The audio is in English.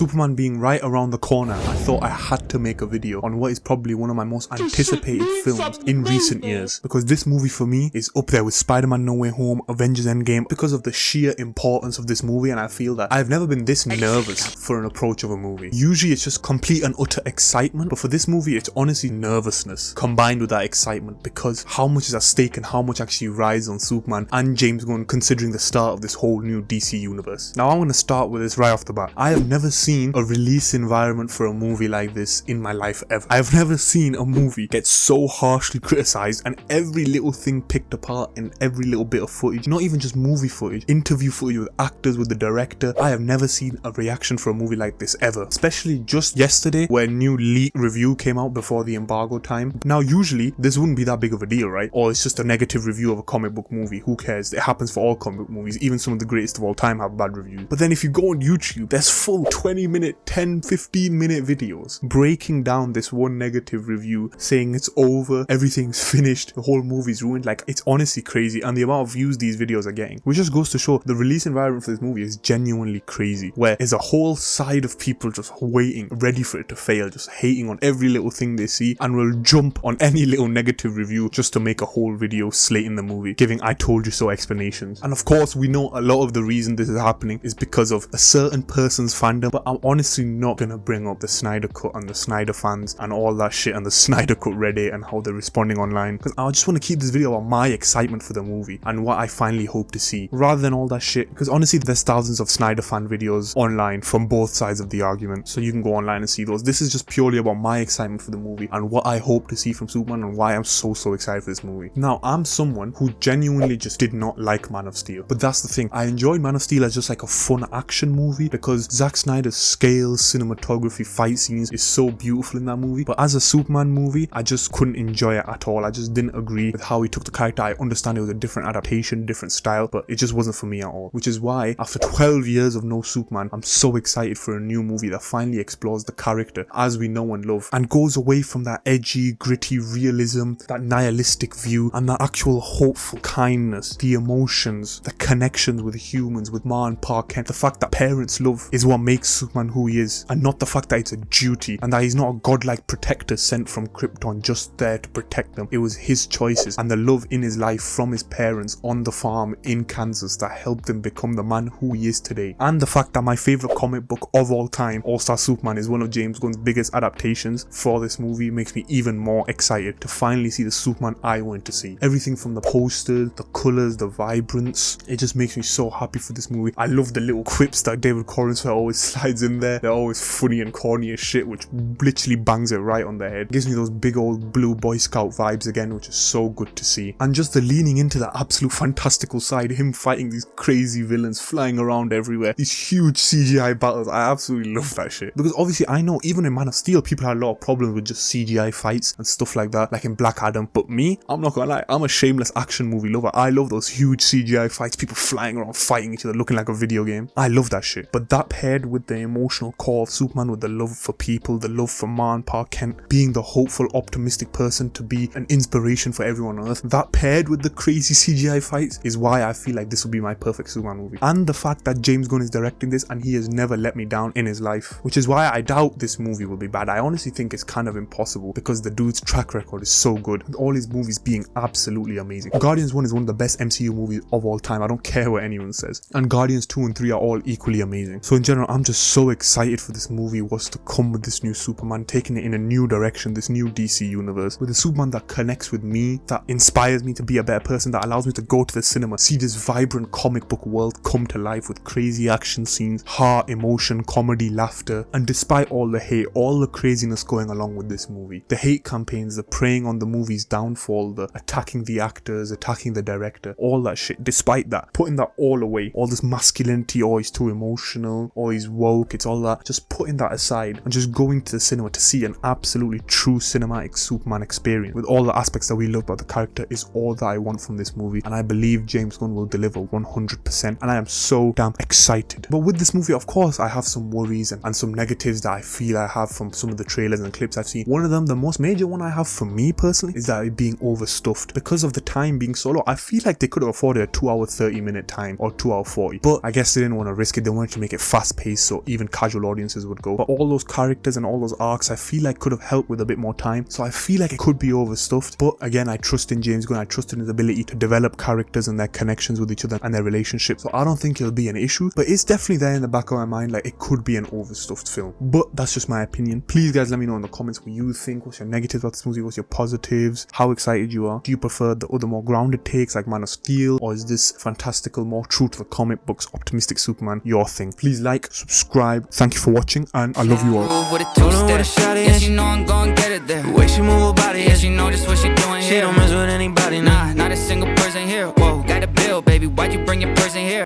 Superman being right around the corner, I thought I had to make a video on what is probably one of my most anticipated films in recent years, because this movie for me is up there with Spider-Man No Way Home, Avengers Endgame, because of the sheer importance of this movie. And I feel that I've never been this nervous for an approach of a movie. Usually it's just complete and utter excitement, but for this movie it's honestly nervousness combined with that excitement, because how much is at stake and how much actually rides on Superman and James Gunn considering the start of this whole new DC universe. Now I'm going to start with this right off the bat. I have never seen a release environment for a movie like this in my life ever. I've never seen a movie get so harshly criticized and every little thing picked apart in every little bit of footage, not even just movie footage, interview footage with actors, with the director. I have never seen a reaction for a movie like this ever, especially just yesterday where a new leak review came out before the embargo time. Now usually this wouldn't be that big of a deal, right? Or it's just a negative review of a comic book movie, who cares? It happens for all comic book movies. Even some of the greatest of all time have bad reviews. But then if you go on YouTube, there's full 20-minute, 10-15-minute videos breaking down this one negative review, saying it's over, everything's finished, the whole movie's ruined. Like, it's honestly crazy, and the amount of views these videos are getting, which just goes to show the release environment for this movie is genuinely crazy, where there's a whole side of people just waiting, ready for it to fail, just hating on every little thing they see, and will jump on any little negative review just to make a whole video slating the movie, giving I told you so explanations. And of course we know a lot of the reason this is happening is because of a certain person's fandom, but I'm honestly not gonna bring up the Snyder Cut and the Snyder fans and all that shit and the Snyder Cut Reddit and how they're responding online, because I just want to keep this video about my excitement for the movie and what I finally hope to see, rather than all that shit, because honestly there's thousands of Snyder fan videos online from both sides of the argument, so you can go online and see those. This is just purely about my excitement for the movie and what I hope to see from Superman and why I'm so excited for this movie. Now, I'm someone who genuinely just did not like Man of Steel, but that's the thing, I enjoyed Man of Steel as just like a fun action movie because Zack Snyder's scale, cinematography, fight scenes is so beautiful in that movie, but as a Superman movie I just couldn't enjoy it at all. I just didn't agree with how he took the character. I understand it was a different adaptation, different style, but it just wasn't for me at all, which is why after 12 years of no Superman, I'm so excited for a new movie that finally explores the character as we know and love and goes away from that edgy, gritty realism, that nihilistic view, and that actual hopeful kindness, the emotions, the connections with humans, with Ma and Pa Kent, the fact that parents' love is what makes Superman who he is, and not the fact that it's a duty and that he's not a godlike protector sent from Krypton just there to protect them. It was his choices and the love in his life from his parents on the farm in Kansas that helped him become the man who he is today. And the fact that my favorite comic book of all time, All-Star Superman, is one of James Gunn's biggest adaptations for this movie makes me even more excited to finally see the Superman I want to see. Everything from the posters, the colours, the vibrance, it just makes me so happy for this movie. I love the little quips that David Corenswet always slides in there. They're always funny and corny as shit, which literally bangs it right on the head. It gives me those big old blue Boy Scout vibes again, which is so good to see. And just the leaning into that absolute fantastical side, him fighting these crazy villains flying around everywhere, these huge CGI battles, I absolutely love that shit. Because obviously I know even in Man of Steel people had a lot of problems with just CGI fights and stuff like that, like in Black Adam, but me, I'm not gonna lie, I'm a shameless action movie lover. I love those huge CGI fights, people flying around fighting each other looking like a video game. I love that shit. But that paired with the emotional core of Superman, with the love for people, the love for Ma and Pa Kent, being the hopeful, optimistic person to be an inspiration for everyone on Earth, that paired with the crazy CGI fights is why I feel like this will be my perfect Superman movie. And the fact that James Gunn is directing this and he has never let me down in his life, which is why I doubt this movie will be bad. I honestly think it's kind of impossible because the dude's track record is so good, with all his movies being absolutely amazing. Guardians 1 is one of the best MCU movies of all time, I don't care what anyone says, and Guardians 2 and 3 are all equally amazing. So in general, I'm just so excited for this movie, what's to come with this new Superman, taking it in a new direction, this new DC universe, with a Superman that connects with me, that inspires me to be a better person, that allows me to go to the cinema, see this vibrant comic book world come to life with crazy action scenes, heart, emotion, comedy, laughter. And despite all the hate, all the craziness going along with this movie, the hate campaigns, the preying on the movie's downfall, the attacking the actors, attacking the director, all that shit, despite that, putting that all away, all this masculinity, oh he's too emotional, oh he's woke, it's all that, just putting that aside and just going to the cinema to see an absolutely true cinematic Superman experience with all the aspects that we love about the character is all that I want from this movie, and I believe James Gunn will deliver 100%, and I am so damn excited. But with this movie, of course, I have some worries and some negatives that I feel I have from some of the trailers and clips I've seen. One of them, the most major one I have for me personally, is that it being overstuffed. Because of the time being so low, I feel like they could have afforded a 2 hour 30 minute time or 2 hour 40, but I guess they didn't want to risk it. They wanted to make it fast paced, so even casual audiences would go. But all those characters and all those arcs, I feel like could have helped with a bit more time. So I feel like it could be overstuffed. But again, I trust in James Gunn. I trust in his ability to develop characters and their connections with each other and their relationships. So I don't think it'll be an issue. But it's definitely there in the back of my mind, like it could be an overstuffed film. But that's just my opinion. Please guys, let me know in the comments what you think. What's your negatives about this movie? What's your positives? How excited you are? Do you prefer the other more grounded takes like Man of Steel? Or is this fantastical, more true to the comic books, optimistic Superman your thing? Please like, subscribe. Thank you for watching, and I love you all. Yeah, she know I'm gon' get it there. The way she move her body, yeah, she know just what she doing here. She don't mess with anybody, nah, not a single person here. Whoa, got a bill, baby, why'd you bring your person here?